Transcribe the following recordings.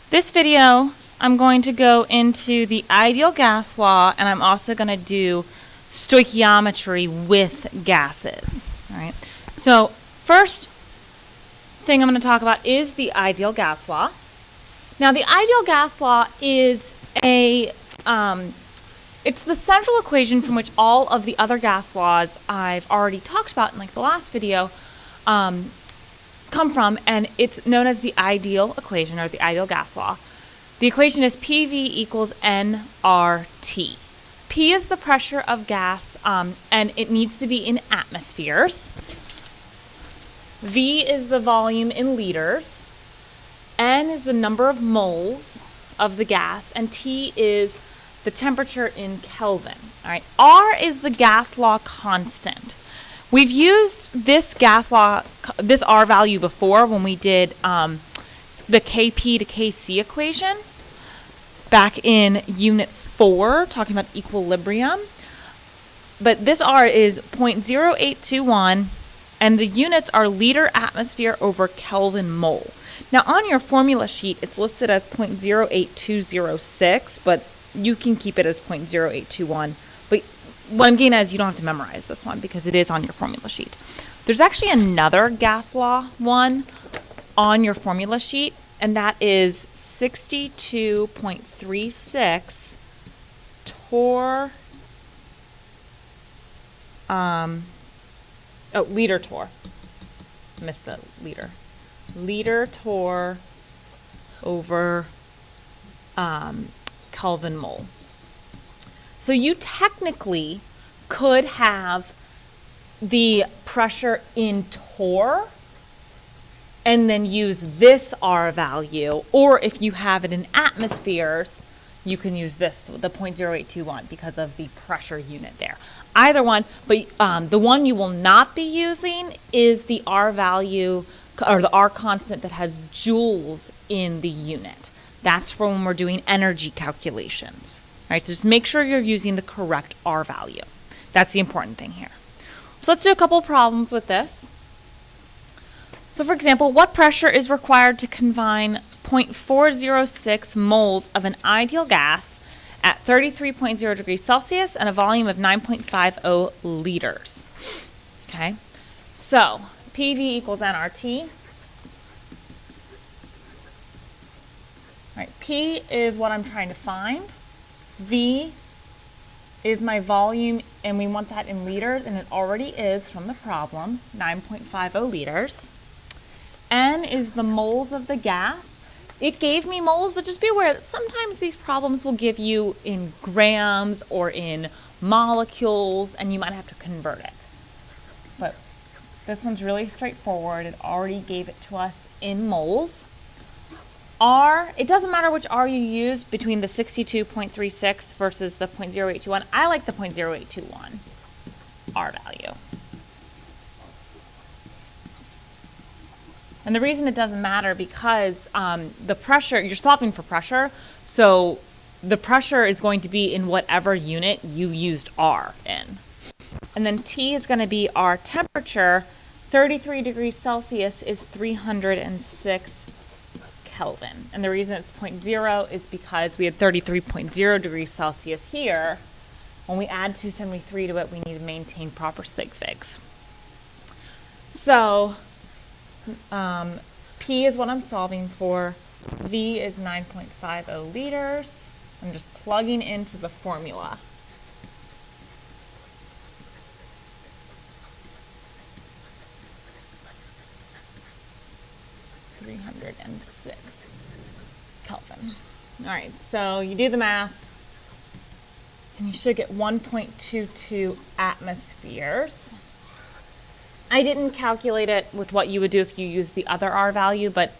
This video, I'm going to go into the ideal gas law, and I'm also going to do stoichiometry with gases. All right. So first thing I'm going to talk about is the ideal gas law. Now, the ideal gas law is it's the central equation from which all of the other gas laws I've already talked about in like the last video come from, and it's known as the ideal equation or the ideal gas law. The equation is PV equals nRT. P is the pressure of gas, and it needs to be in atmospheres. V is the volume in liters. N is the number of moles of the gas, and T is the temperature in Kelvin. All right. R is the gas law constant. We've used this gas law, this R value before when we did the Kp to Kc equation back in Unit 4, talking about equilibrium. But this R is 0.0821, and the units are liter atmosphere over Kelvin mole. Now on your formula sheet, it's listed as 0.08206, but you can keep it as 0.0821. But what I'm getting at is you don't have to memorize this one because it is on your formula sheet. There's actually another gas law one on your formula sheet, and that is 62.36 torr, liter torr. Missed the liter. Liter torr over Kelvin mole. So you technically could have the pressure in torr and then use this R value, or if you have it in atmospheres, you can use this, the 0.0821, because of the pressure unit there. Either one, but the one you will not be using is the R value, or the R constant that has joules in the unit. That's for when we're doing energy calculations. All right, so just make sure you're using the correct R value. That's the important thing here. So let's do a couple problems with this. So for example, what pressure is required to confine 0.406 moles of an ideal gas at 33.0 degrees Celsius and a volume of 9.50 liters? Okay, so PV equals nRT. All right, P is what I'm trying to find. V is my volume, and we want that in liters, and it already is from the problem, 9.50 liters. N is the moles of the gas. It gave me moles, but just be aware that sometimes these problems will give you in grams or in molecules, and you might have to convert it. But this one's really straightforward. It already gave it to us in moles. R, it doesn't matter which R you use between the 62.36 versus the 0.0821. I like the 0.0821 R value. And the reason it doesn't matter because the pressure, you're solving for pressure, so the pressure is going to be in whatever unit you used R in. And then T is going to be our temperature. 33 degrees Celsius is 306 Kelvin. And the reason it's 0.0 is because we had 33.0 degrees Celsius here. When we add 273 to it, we need to maintain proper sig figs. So P is what I'm solving for. V is 9.50 liters. I'm just plugging into the formula. Kelvin. All right, so you do the math, and you should get 1.22 atmospheres. I didn't calculate it with what you would do if you used the other R value, but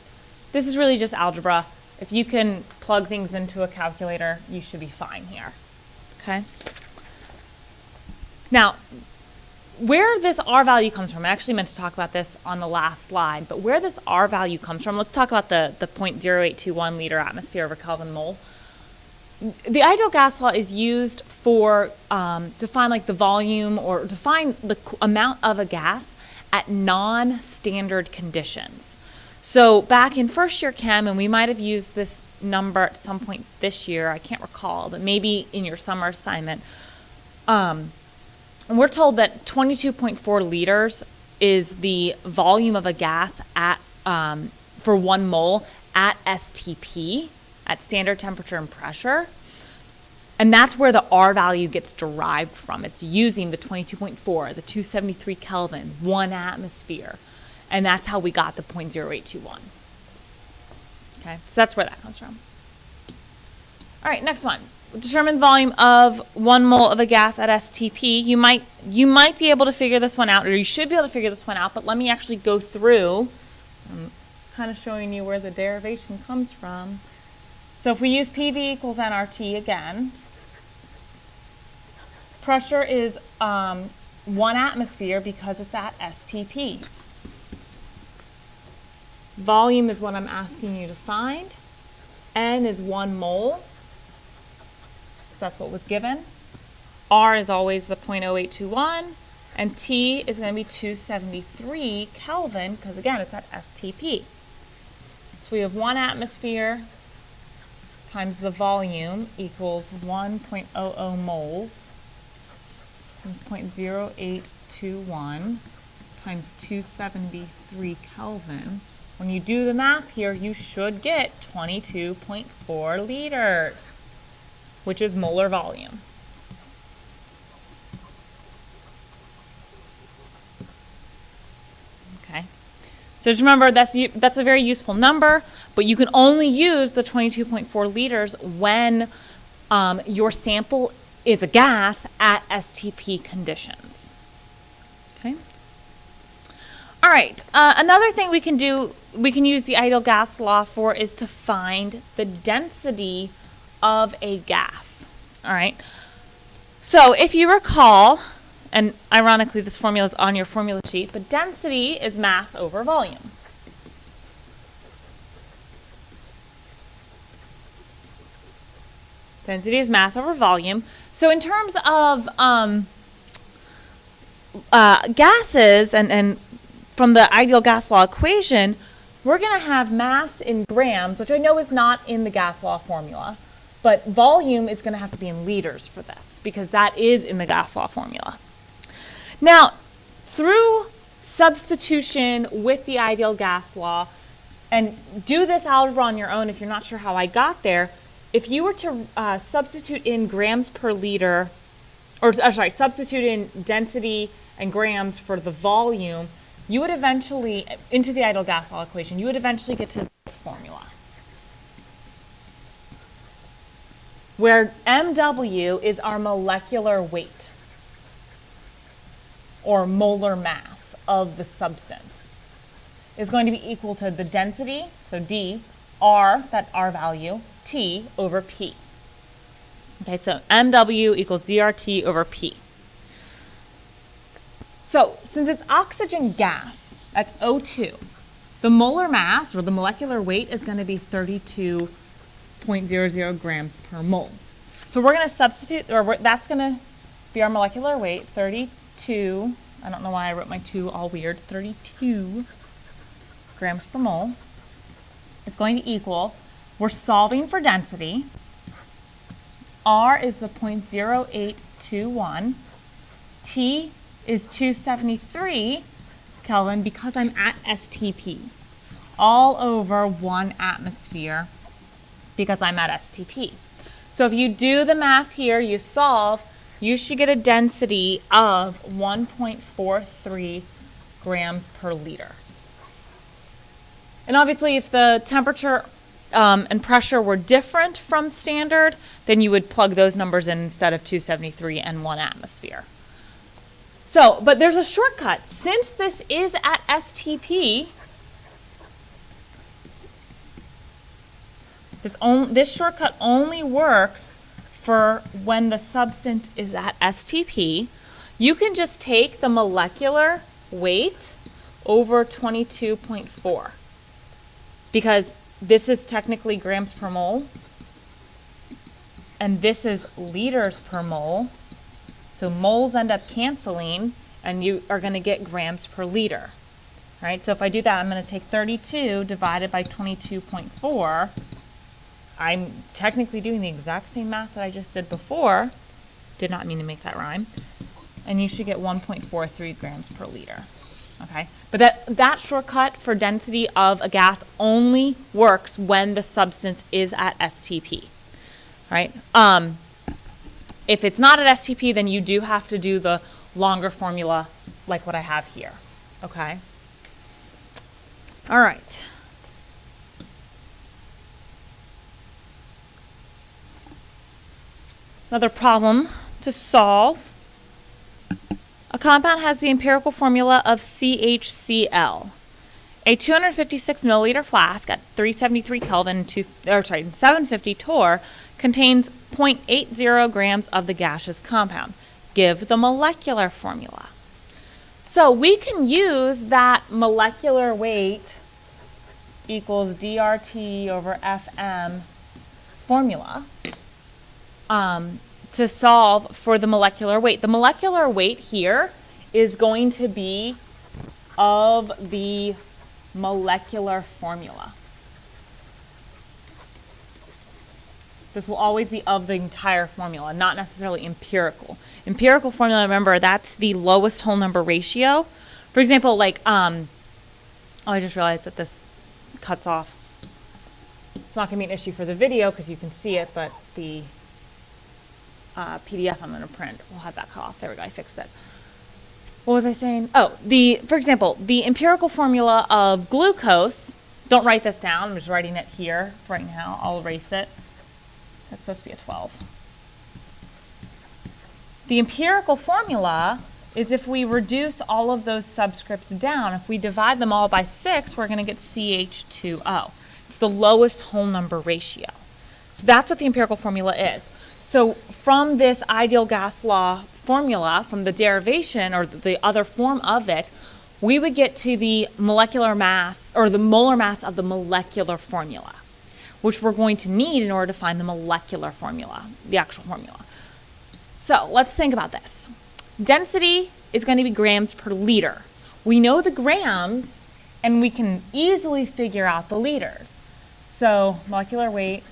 this is really just algebra. If you can plug things into a calculator, you should be fine here. Okay? Now, where this R value comes from, I actually meant to talk about this on the last slide, but where this R value comes from, let's talk about the 0.0821 liter atmosphere over Kelvin mole. The ideal gas law is used for to find like the volume or to find the amount of a gas at non-standard conditions. So back in first year chem, and we might have used this number at some point this year, I can't recall, but maybe in your summer assignment, and we're told that 22.4 liters is the volume of a gas at for 1 mole at STP, at standard temperature and pressure. And that's where the R value gets derived from. It's using the 22.4, the 273 Kelvin, 1 atmosphere. And that's how we got the 0.0821. Okay, so that's where that comes from. All right, next one. Determine volume of 1 mole of a gas at STP. You might be able to figure this one out, or you should be able to figure this one out, but let me actually go through. I'm kind of showing you where the derivation comes from. So if we use PV equals nRT again, pressure is 1 atmosphere because it's at STP. Volume is what I'm asking you to find. N is 1 mole. That's what was given. R is always the 0.0821. And T is going to be 273 Kelvin because, again, it's at STP. So we have 1 atmosphere times the volume equals 1.00 moles times 0.0821 times 273 Kelvin. When you do the math here, you should get 22.4 liters, which is molar volume. Okay. So just remember, that's a very useful number, but you can only use the 22.4 liters when your sample is a gas at STP conditions. Okay. All right, another thing we can do, we can use the ideal gas law for is to find the density of a gas. All right, so if you recall, and ironically this formula is on your formula sheet, but density is mass over volume. Density is mass over volume. So in terms of gases and from the ideal gas law equation, we're going to have mass in grams, which I know is not in the gas law formula, but volume is going to have to be in liters for this because that is in the gas law formula. Now, through substitution with the ideal gas law, and do this algebra on your own if you're not sure how I got there, if you were to substitute in grams per liter, or sorry, substitute in density and grams for the volume, you would eventually, into the ideal gas law equation, you would eventually get to this formula, where MW is our molecular weight, or molar mass of the substance, is going to be equal to the density, so D, R, that R value, T over P. Okay, so MW equals DRT over P. So since it's oxygen gas, that's O2, the molar mass, or the molecular weight, is going to be 32.00 grams per mole. So we're going to substitute, or that's going to be our molecular weight, 32, I don't know why I wrote my 2 all weird, 32 grams per mole. It's going to equal, we're solving for density. R is the 0.0821. T is 273 Kelvin because I'm at STP. All over 1 atmosphere because I'm at STP. So if you do the math here, you solve, you should get a density of 1.43 grams per liter. And obviously if the temperature and pressure were different from standard, then you would plug those numbers in instead of 273 and 1 atmosphere. So, but there's a shortcut. Since this is at STP, this shortcut only works for when the substance is at STP. You can just take the molecular weight over 22.4 because this is technically grams per mole and this is liters per mole. So moles end up canceling and you are going to get grams per liter. right? So if I do that, I'm going to take 32 divided by 22.4. I'm technically doing the exact same math that I just did before. Did not mean to make that rhyme. And you should get 1.43 grams per liter. Okay, but that shortcut for density of a gas only works when the substance is at STP, right? If it's not at STP, then you do have to do the longer formula like what I have here, okay? All right. Another problem to solve. A compound has the empirical formula of CHCl. A 256 milliliter flask at 373 Kelvin, 750 torr, contains 0.80 grams of the gaseous compound. Give the molecular formula. So we can use that molecular weight equals DRT over FM formula to solve for the molecular weight. The molecular weight here is going to be of the molecular formula. This will always be of the entire formula, not necessarily empirical. Empirical formula, remember, that's the lowest whole number ratio. For example, like, oh, I just realized that this cuts off. It's not going to be an issue for the video because you can see it, but the PDF I'm going to print will have that cut off. There we go, I fixed it. What was I saying? Oh, for example, the empirical formula of glucose, don't write this down, I'm just writing it here right now. I'll erase it. That's supposed to be a 12. The empirical formula is if we reduce all of those subscripts down, if we divide them all by 6, we're going to get CH2O. It's the lowest whole number ratio. So that's what the empirical formula is. So from this ideal gas law formula, from the derivation or the other form of it, we would get to the molecular mass or the molar mass of the molecular formula, which we're going to need in order to find the molecular formula, the actual formula. So let's think about this. Density is going to be grams per liter. We know the grams, and we can easily figure out the liters. So molecular weight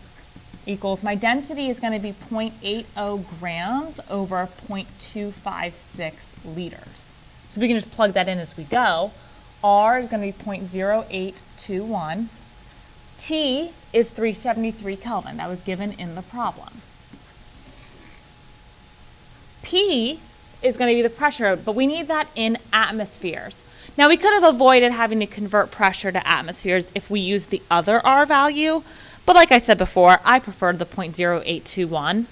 equals, my density is going to be 0.80 grams over 0.256 liters. So we can just plug that in as we go. R is going to be 0.0821. T is 373 Kelvin. That was given in the problem. P is going to be the pressure, but we need that in atmospheres. Now, we could have avoided having to convert pressure to atmospheres if we used the other R value, but like I said before, I preferred the 0.0821.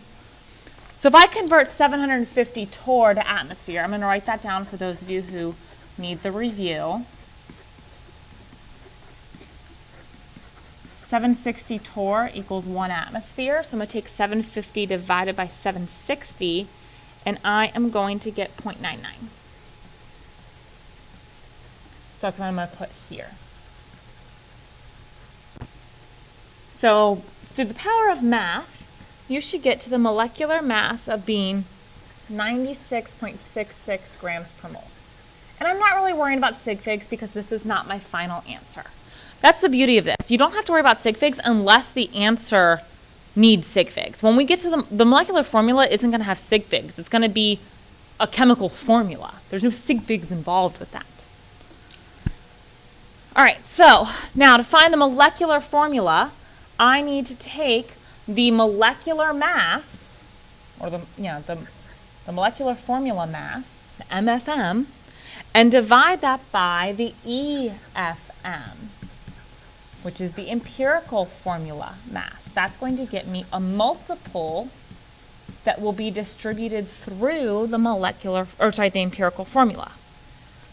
So if I convert 750 torr to atmosphere, I'm going to write that down for those of you who need the review. 760 torr equals 1 atmosphere. So I'm going to take 750 divided by 760, and I am going to get 0.99. So that's what I'm going to put here. So through the power of math, you should get to the molecular mass of being 96.66 grams per mole. And I'm not really worrying about sig figs because this is not my final answer. That's the beauty of this. You don't have to worry about sig figs unless the answer needs sig figs. When we get to the molecular formula isn't going to have sig figs. It's going to be a chemical formula. There's no sig figs involved with that. All right, so now to find the molecular formula, I need to take the molecular mass, or the molecular formula mass, the MFM, and divide that by the EFM, which is the empirical formula mass. That's going to get me a multiple that will be distributed through the the empirical formula.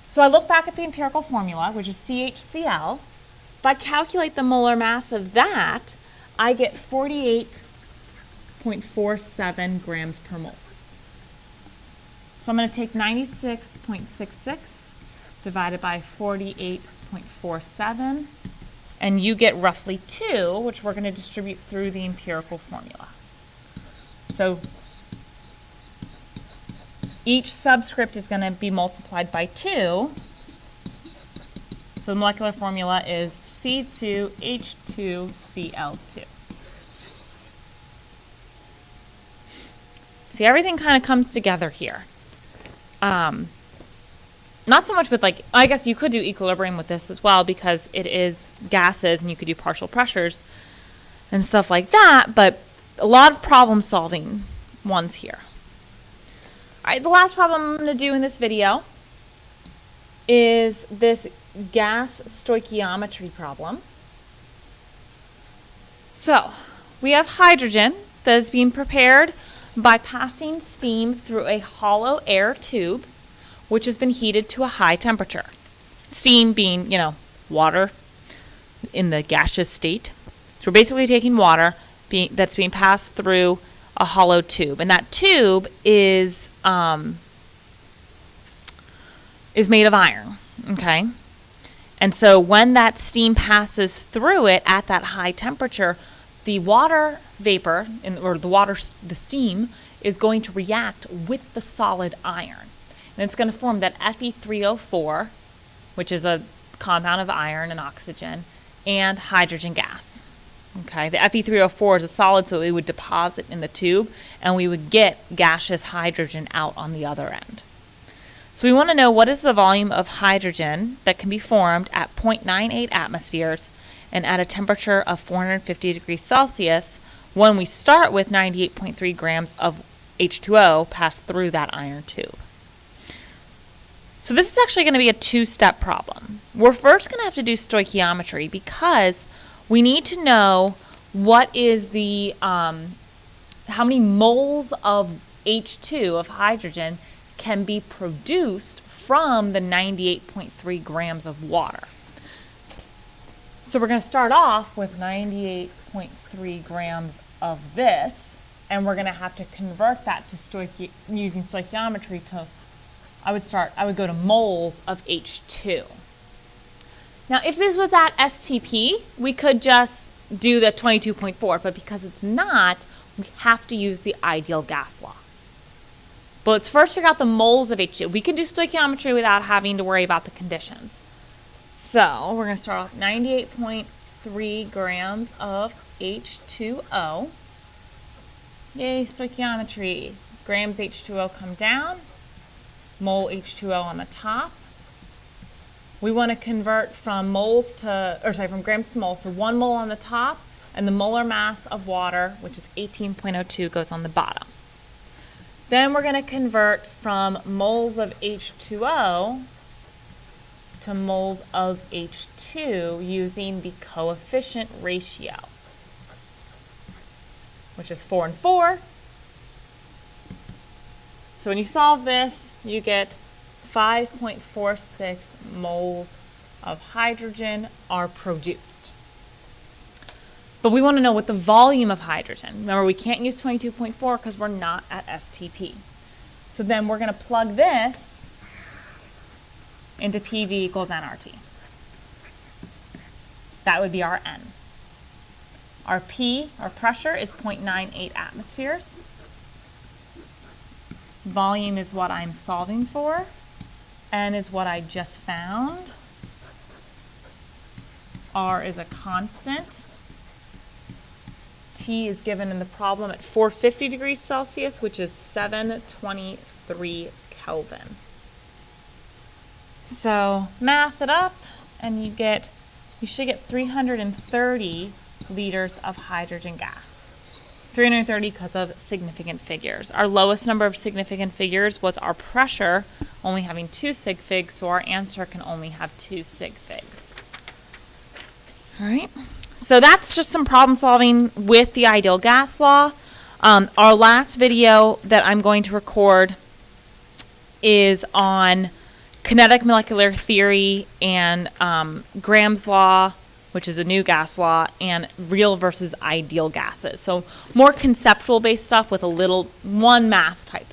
So I look back at the empirical formula, which is CHCl. If I calculate the molar mass of that, I get 48.47 grams per mole. So I'm going to take 96.66 divided by 48.47, and you get roughly 2, which we're going to distribute through the empirical formula. So each subscript is going to be multiplied by 2, So the molecular formula is C2H2Cl2. See, everything kind of comes together here. Not so much with, like, I guess you could do equilibrium with this as well because it is gases and you could do partial pressures and stuff like that, but a lot of problem solving ones here. All right, the last problem I'm going to do in this video is this gas stoichiometry problem. So we have hydrogen that is being prepared by passing steam through a hollow air tube which has been heated to a high temperature. Steam being, water in the gaseous state. So we're basically taking water that's being passed through a hollow tube, and that tube is made of iron, okay? And so when that steam passes through it at that high temperature, the water vapor, the steam, is going to react with the solid iron. And it's going to form that Fe3O4, which is a compound of iron and oxygen, and hydrogen gas. Okay, the Fe3O4 is a solid, so it would deposit in the tube, and we would get gaseous hydrogen out on the other end. So we want to know what is the volume of hydrogen that can be formed at 0.98 atmospheres and at a temperature of 450 degrees Celsius when we start with 98.3 grams of H2O passed through that iron tube. So this is actually going to be a two-step problem. We're first going to have to do stoichiometry because we need to know what is the, how many moles of H2, of hydrogen, can be produced from the 98.3 grams of water. So we're going to start off with 98.3 grams of this, and we're going to have to convert that to using stoichiometry to, I would go to moles of H2. Now, if this was at STP, we could just do the 22.4, but because it's not, we have to use the ideal gas law. But let's first figure out the moles of H2. We can do stoichiometry without having to worry about the conditions. So we're going to start off 98.3 grams of H2O. Yay, stoichiometry. Grams H2O come down. Mole H2O on the top. We want to convert from from grams to moles. So 1 mole on the top, and the molar mass of water, which is 18.02, goes on the bottom. Then we're going to convert from moles of H2O to moles of H2 using the coefficient ratio, which is 4 and 4. So when you solve this, you get 5.46 moles of hydrogen are produced. But we want to know what the volume of hydrogen. Remember, we can't use 22.4 because we're not at STP. So then we're going to plug this into PV equals nRT. That would be our N. Our P, our pressure, is 0.98 atmospheres. Volume is what I'm solving for. N is what I just found. R is a constant. T is given in the problem at 450 degrees Celsius, which is 723 Kelvin. So math it up, and you should get 330 liters of hydrogen gas. 330 because of significant figures. Our lowest number of significant figures was our pressure, only having 2 sig figs, so our answer can only have 2 sig figs. All right, so that's just some problem solving with the ideal gas law. Our last video that I'm going to record is on kinetic molecular theory and Graham's law, which is a new gas law, and real versus ideal gases. So more conceptual based stuff with one math type